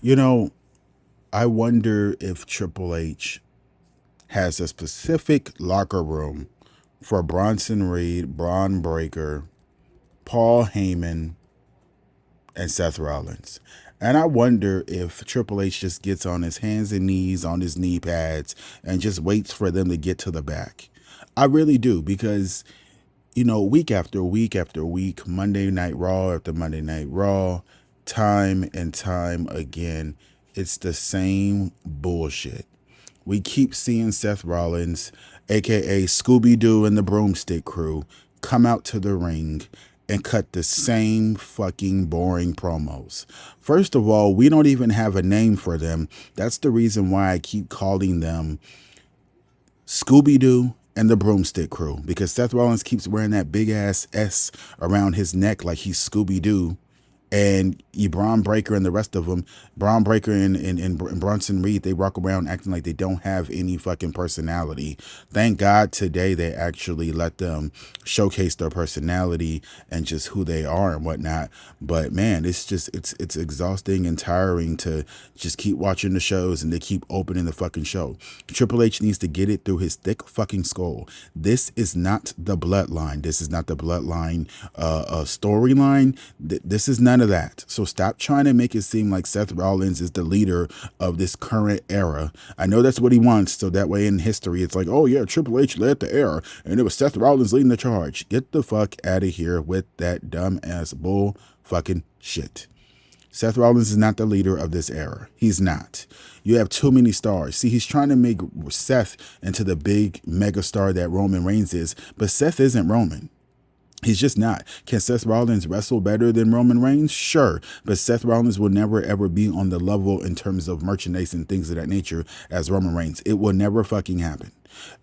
You know, I wonder if Triple H has a specific locker room for Bronson Reed, Bron Breakker, Paul Heyman, and Seth Rollins. And I wonder if Triple H just gets on his hands and knees on his knee pads and just waits for them to get to the back. I really do, because week after week after week, Monday Night Raw after Monday Night Raw, time and time again, it's the same bullshit. We keep seeing Seth Rollins, aka Scooby Doo and the Broomstick Crew, come out to the ring and cut the same fucking boring promos. First of all, we don't even have a name for them. That's the reason why I keep calling them Scooby Doo and the Broomstick Crew, because Seth Rollins keeps wearing that big ass S around his neck like he's Scooby Doo. And Bron Breakker and the rest of them, Bron Breakker and Bronson Reed, they walk around acting like they don't have any fucking personality. Thank God today they actually let them showcase their personality and just who they are and whatnot. But man, it's exhausting and tiring to just keep watching the shows and they keep opening the fucking show. Triple H needs to get it through his thick fucking skull. This is not the bloodline. This is not the bloodline storyline. This is none of that. So stop trying to make it seem like Seth Rollins is the leader of this current era. I know that's what he wants, so that way in history it's like, oh yeah, Triple H led the era and it was Seth Rollins leading the charge. Get the fuck out of here with that dumb ass bull fucking shit. Seth Rollins is not the leader of this era. He's not. You have too many stars. See, he's trying to make Seth into the big mega star that Roman Reigns is, but Seth isn't Roman. He's just not. Can Seth Rollins wrestle better than Roman Reigns? Sure. But Seth Rollins will never ever be on the level in terms of merchandise and things of that nature as Roman Reigns. It will never fucking happen.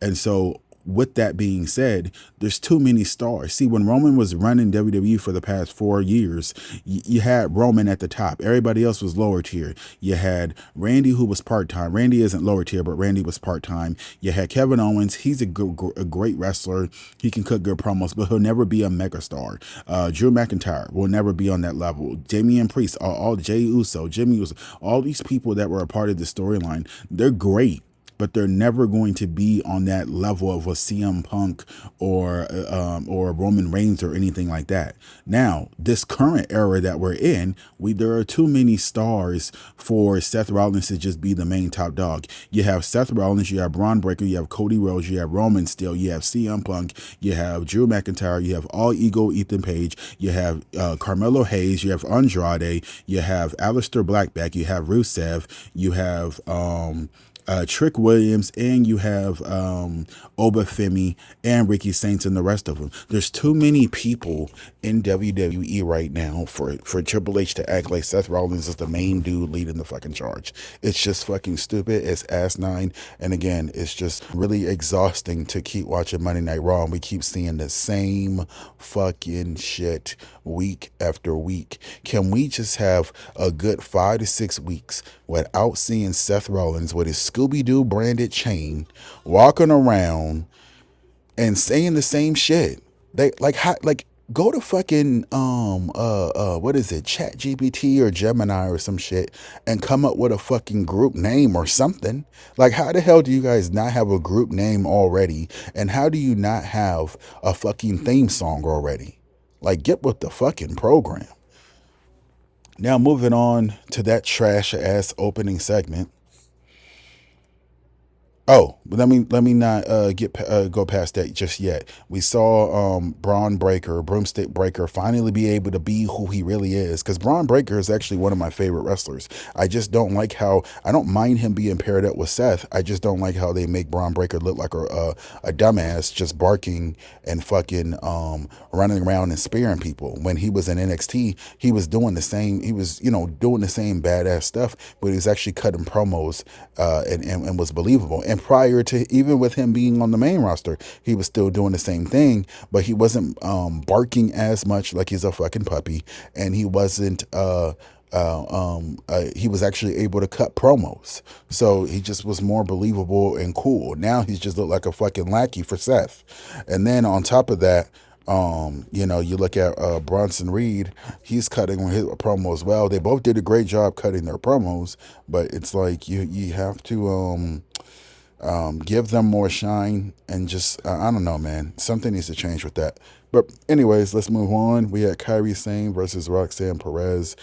And so with that being said, there's too many stars. See, when Roman was running WWE for the past 4 years, you had Roman at the top. Everybody else was lower tier. You had Randy, who was part-time. Randy isn't lower tier, but Randy was part-time. You had Kevin Owens. He's a great wrestler. He can cut good promos, but he'll never be a megastar. Drew McIntyre will never be on that level. Damian Priest, all Jey Uso, Jimmy Uso, all these people that were a part of the storyline, they're great, but they're never going to be on that level of a CM Punk or Roman Reigns or anything like that. Now, this current era that we're in, there are too many stars for Seth Rollins to just be the main top dog. You have Seth Rollins, you have Bron Breakker, you have Cody Rhodes, you have Roman still, you have CM Punk, you have Drew McIntyre, you have All Ego Ethan Page, you have Carmelo Hayes, you have Andrade, you have Aleister Blackback, you have Rusev, you have Trick Williams, and you have Obafemi and Ricky Saints and the rest of them. There's too many people in WWE right now for Triple H to act like Seth Rollins is the main dude leading the fucking charge. It's just fucking stupid. It's asinine. And again, it's just really exhausting to keep watching Monday Night Raw and we keep seeing the same fucking shit week after week. Can we just have a good 5 to 6 weeks without seeing Seth Rollins with his Scooby-Doo branded chain walking around and saying the same shit? They go to fucking what is it, Chat GPT or Gemini or some shit and come up with a fucking group name or something. Like, how the hell do you guys not have a group name already? And how do you not have a fucking theme song already? Like, get with the fucking program. Now, moving on to that trash ass opening segment. Oh, but let me not go past that just yet. We saw Bron Breakker, Broomstick Breakker, finally be able to be who he really is. Because Bron Breakker is actually one of my favorite wrestlers. I just don't like how, I don't mind him being paired up with Seth. I just don't like how they make Bron Breakker look like a dumbass, just barking and fucking running around and spearing people. When he was in NXT, he was doing the same. He was doing the same badass stuff, but he was actually cutting promos and was believable. And prior to, even with him being on the main roster, he was still doing the same thing, but he wasn't barking as much like he's a fucking puppy, and he wasn't he was actually able to cut promos, so he just was more believable and cool. Now he's just looked like a fucking lackey for Seth. And then on top of that, You look at Bronson Reed, he's cutting his promo as well. They both did a great job cutting their promos, but it's like you have to give them more shine and just I don't know, man. Something needs to change with that. But anyways, let's move on. We had Kairi Sane versus Roxanne Perez.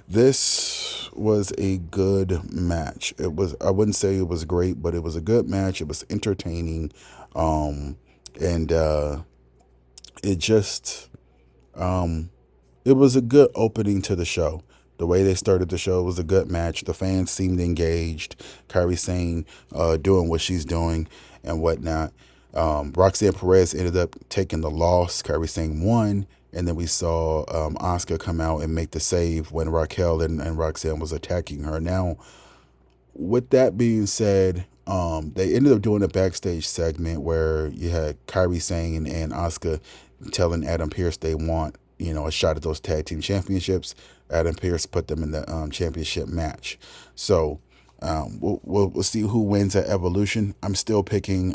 This was a good match. It was I wouldn't say it was great, but it was a good match. It was entertaining, and it just it was a good opening to the show. The way they started the show was a good match. The fans seemed engaged. Kairi Sane doing what she's doing and whatnot. Roxanne Perez ended up taking the loss. Kairi Sane won. And then we saw Asuka come out and make the save when Raquel and Roxanne was attacking her. Now, with that being said, they ended up doing a backstage segment where you had Kairi Sane and Asuka telling Adam Pearce they want, a shot at those tag team championships. Adam Pearce put them in the championship match. So we'll see who wins at Evolution. I'm still picking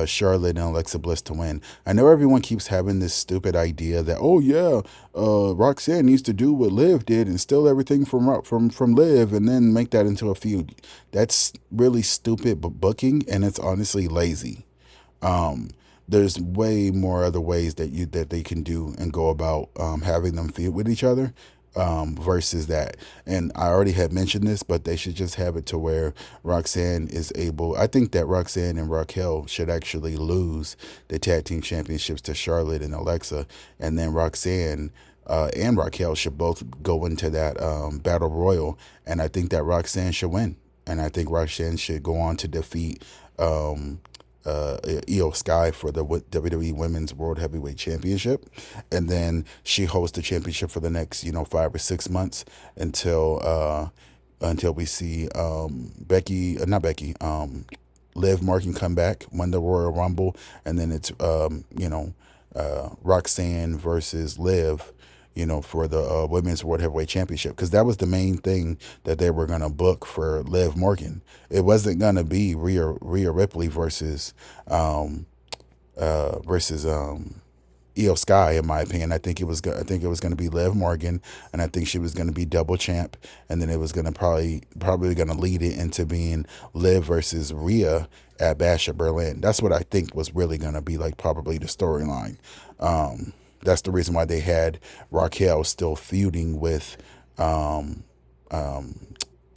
Charlotte and Alexa Bliss to win. I know everyone keeps having this stupid idea that, oh yeah, Roxanne needs to do what Liv did and steal everything from Liv and then make that into a feud. That's really stupid but booking, and it's honestly lazy. Um, there's way more other ways that they can do and go about having them feud with each other versus that. And I already had mentioned this, but they should just have it to where Roxanne is able. I think that Roxanne and Raquel should actually lose the tag team championships to Charlotte and Alexa, and then Roxanne. And Raquel should both go into that battle royal, and I think that Roxanne should win, and I think Roxanne should go on to defeat um, Io Sky for the WWE Women's World Heavyweight Championship, and then she holds the championship for the next 5 or 6 months until we see Becky, not Becky, Liv Morgan come back, win the Royal Rumble, and then it's Roxanne versus Liv. For the Women's World Heavyweight Championship, because that was the main thing that they were going to book for Liv Morgan. It wasn't going to be Rhea Ripley versus Io Sky, in my opinion. I think it was going to be Liv Morgan, and I think she was going to be double champ, and then it was going to probably going to lead it into being Liv versus Rhea at Bash at Berlin. That's what I think was really going to be like probably the storyline. That's the reason why they had Raquel still feuding with um, um,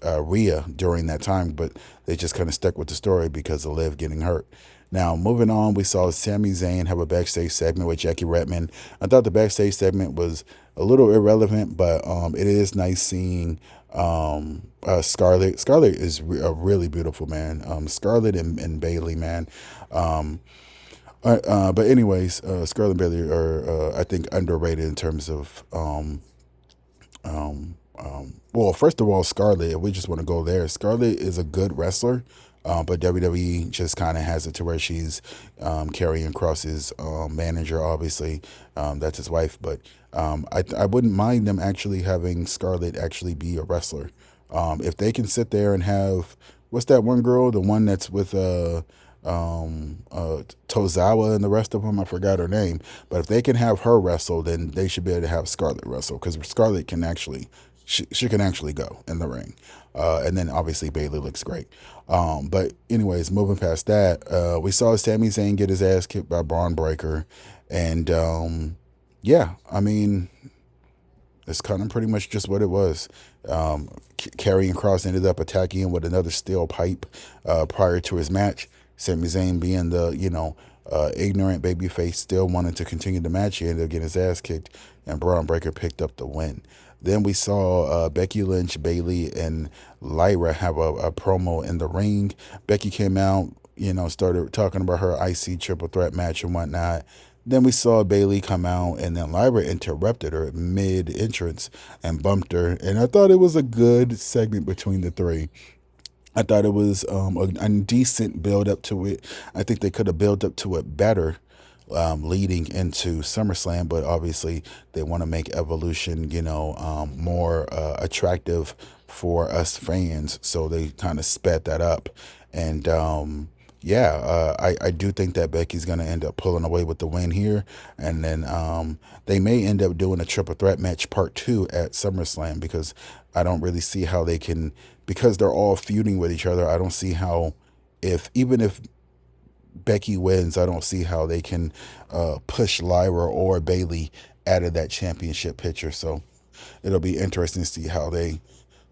Rhea during that time, but they just kind of stuck with the story because of Liv getting hurt. Now, moving on, we saw Sami Zayn have a backstage segment with Jackie Redmond. I thought the backstage segment was a little irrelevant, but it is nice seeing Scarlett. Scarlett is a really beautiful, man. Scarlett and Bailey, man. Um, but anyways, Scarlett and Bailey are, I think, underrated in terms of well, first of all, Scarlett, if we just want to go there, Scarlett is a good wrestler, but WWE just kind of has it to where she's carrying Cross's manager, obviously. That's his wife, but I wouldn't mind them actually having Scarlett actually be a wrestler. If they can sit there and have, what's that one girl, the one that's with Tozawa and the rest of them, I forgot her name, but if they can have her wrestle, then they should be able to have Scarlett wrestle, because Scarlett can actually she can actually go in the ring. And then obviously Bailey looks great. But anyways, moving past that, we saw Sami Zayn get his ass kicked by Bron Breakker, and yeah, I mean, it's kind of pretty much just what it was. Karrion Kross ended up attacking him with another steel pipe prior to his match. Sami Zayn, being the ignorant babyface, still wanted to continue the match. He ended up getting his ass kicked, and Bron Breakker picked up the win. Then we saw Becky Lynch, Bailey, and Lyra have a promo in the ring. Becky came out, started talking about her IC triple threat match and whatnot. Then we saw Bailey come out, and then Lyra interrupted her mid-entrance and bumped her. And I thought it was a good segment between the three. I thought it was a decent build up to it. I think they could have built up to it better leading into SummerSlam, but obviously they want to make Evolution, more attractive for us fans. So they kind of sped that up. And Yeah, I do think that Becky's going to end up pulling away with the win here. And then they may end up doing a triple threat match part two at SummerSlam because I don't really see how they can, because they're all feuding with each other. I don't see how, even if Becky wins, I don't see how they can push Lyra or Bailey out of that championship picture. So it'll be interesting to see how they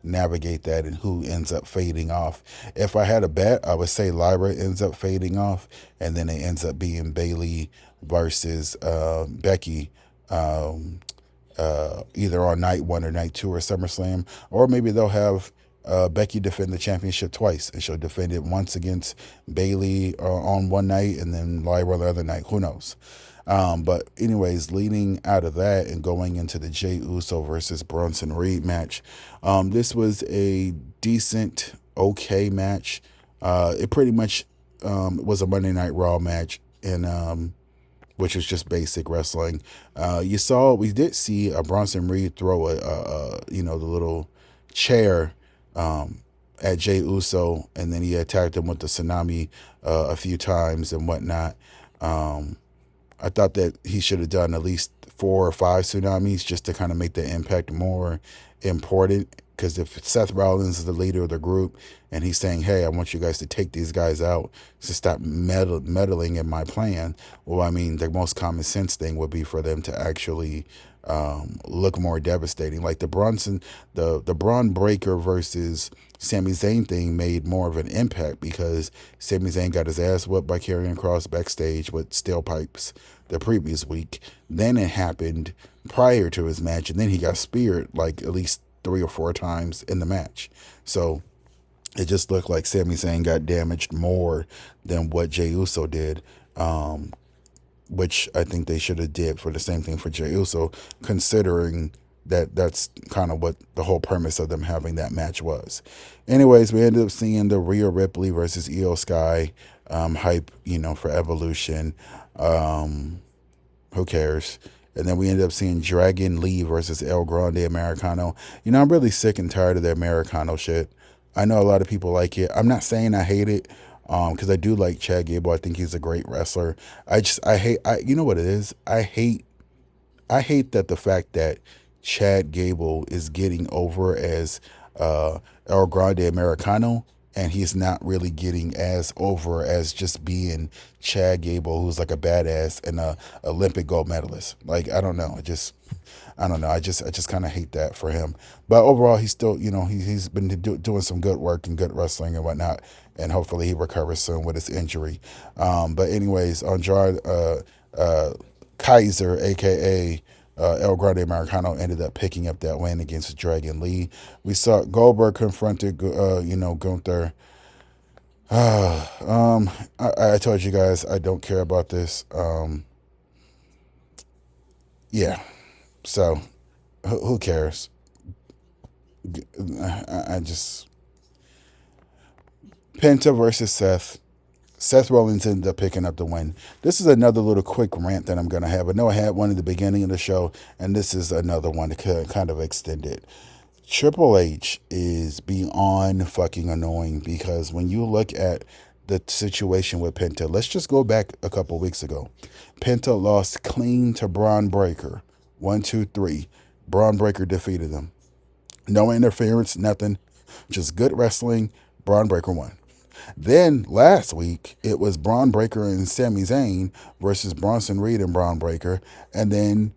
navigate that and who ends up fading off. If I had a bet, I would say Lyra ends up fading off, and then it ends up being Bailey versus Becky. Um, Either on night one or night two or SummerSlam, or maybe they'll have Becky defend the championship twice, and she'll defend it once against Bailey on one night, and then Lyra the other night. Who knows? But anyways, leading out of that and going into the Jey Uso versus Bronson Reed match, this was a decent, okay match. It pretty much was a Monday Night Raw match, and which was just basic wrestling. We did see a Bronson Reed throw the little chair at Jey Uso, and then he attacked him with the tsunami a few times and whatnot. Um, I thought that he should have done at least 4 or 5 tsunamis just to kind of make the impact more important. Because if Seth Rollins is the leader of the group and he's saying, "Hey, I want you guys to take these guys out to stop meddling in my plan," well, I mean, the most common sense thing would be for them to actually look more devastating. Like the Bron Breakker versus Sami Zayn thing made more of an impact because Sami Zayn got his ass whipped by Karrion Kross backstage with steel pipes the previous week. Then it happened prior to his match, and then he got speared like at least 3 or 4 times in the match. So it just looked like Sami Zayn got damaged more than what Jey Uso did. Which I think they should have did for the same thing for Jey Uso, considering that that's kind of what the whole premise of them having that match was. Anyways, we ended up seeing the Rhea Ripley versus Io Sky hype, for Evolution. Um, who cares? And then we ended up seeing Dragon Lee versus El Grande Americano. I'm really sick and tired of the Americano shit. I know a lot of people like it. I'm not saying I hate it, because I do like Chad Gable. I think he's a great wrestler. I hate, you know what it is? I hate that the fact that Chad Gable is getting over as El Grande Americano, and he's not really getting as over as just being Chad Gable, who's like a badass and a Olympic gold medalist. Like, I don't know. I just kind of hate that for him. But overall, he's still, he's been doing some good work and good wrestling and whatnot. And hopefully he recovers soon with his injury. But anyways, Andrade Kaiser, aka El Grande Americano, ended up picking up that win against Dragon Lee. We saw Goldberg confronted, Gunther. I told you guys I don't care about this. Yeah. So who cares? I just Penta versus Seth. Seth Rollins ended up picking up the win. This is another little quick rant that I'm going to have. I know I had one at the beginning of the show, and this is another one to kind of extend it. Triple H is beyond fucking annoying because when you look at the situation with Penta, let's just go back a couple weeks ago. Penta lost clean to Bron Breakker. 1, 2, 3. Bron Breakker defeated him. No interference, nothing. Just good wrestling. Bron Breakker won. Then last week, it was Bron Breakker and Sami Zayn versus Bronson Reed and Bron Breakker. And then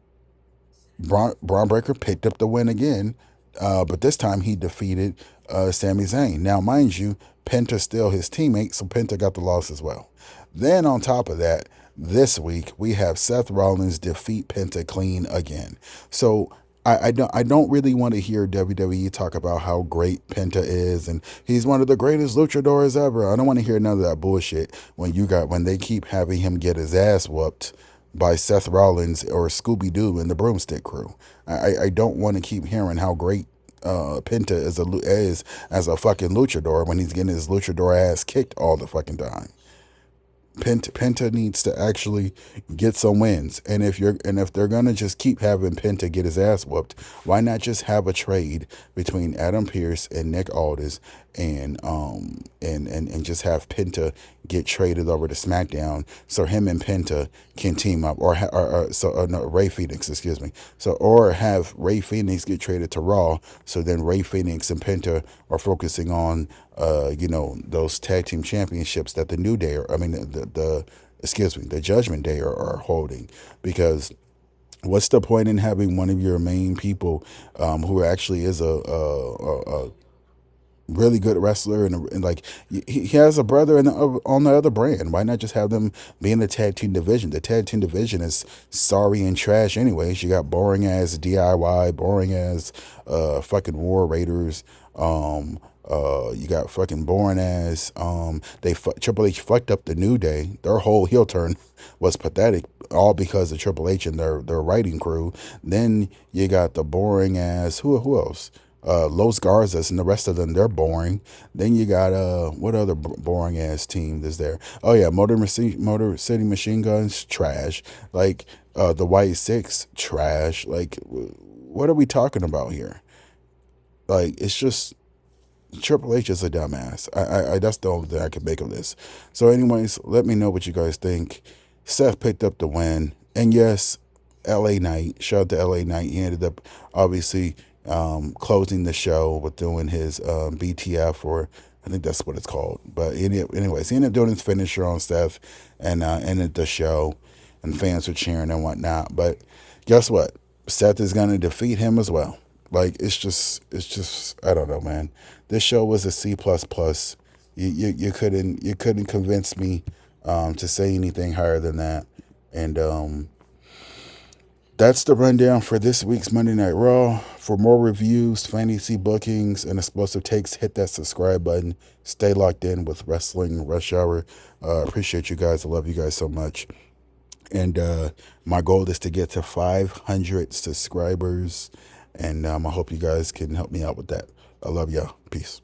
Bron Breakker picked up the win again, but this time he defeated Sami Zayn. Now, mind you, Penta's still his teammate, so Penta got the loss as well. Then on top of that, this week we have Seth Rollins defeat Penta clean again. So I don't really want to hear WWE talk about how great Penta is and he's one of the greatest luchadors ever. I don't want to hear none of that bullshit when they keep having him get his ass whooped by Seth Rollins or Scooby Doo and the Broomstick Crew. I don't want to keep hearing how great Penta is as a fucking luchador when he's getting his luchador ass kicked all the fucking time. Penta needs to actually get some wins. And if they're gonna just keep having Penta get his ass whooped, why not just have a trade between Adam Pearce and Nick Aldis, and just have Penta get traded over to SmackDown so him and Penta can team up, or no, Ray Phoenix, excuse me. So, or have Ray Phoenix get traded to Raw, so then Ray Phoenix and Penta are focusing on those tag team championships that the New Day, the excuse me, the Judgment Day are holding. Because what's the point in having one of your main people, who actually is a really good wrestler, and like he has a brother on the other brand. Why not just have them be in the tag team division? The tag team division is sorry and trash anyways. You got boring ass DIY, boring ass fucking War Raiders. You got fucking boring ass. Triple H fucked up the New Day. Their whole heel turn was pathetic, all because of Triple H and their writing crew. Then you got the boring ass. Who else? Los Garzas and the rest of them, they're boring. Then you got what other boring ass team is there? Oh yeah, Motor City Machine Guns, trash. Like the White Six, trash. Like what are we talking about here? Like it's just Triple H is a dumbass. I that's the only thing I can make of this. So, anyways, let me know what you guys think. Seth picked up the win, and yes, L.A. Knight. Shout out to L.A. Knight. He ended up obviously closing the show with doing his BTF, or I think that's what it's called. But anyways, he ended up doing his finisher on Seth, and ended the show, and fans were cheering and whatnot. But guess what? Seth is gonna defeat him as well. Like it's just I don't know, man. This show was a C plus plus. You couldn't convince me to say anything higher than that. And that's the rundown for this week's Monday Night Raw. For more reviews, fantasy bookings, and explosive takes, hit that subscribe button. Stay locked in with Wrestling Rush Hour. Appreciate you guys. I love you guys so much. And my goal is to get to 500 subscribers. And I hope you guys can help me out with that. I love y'all. Peace.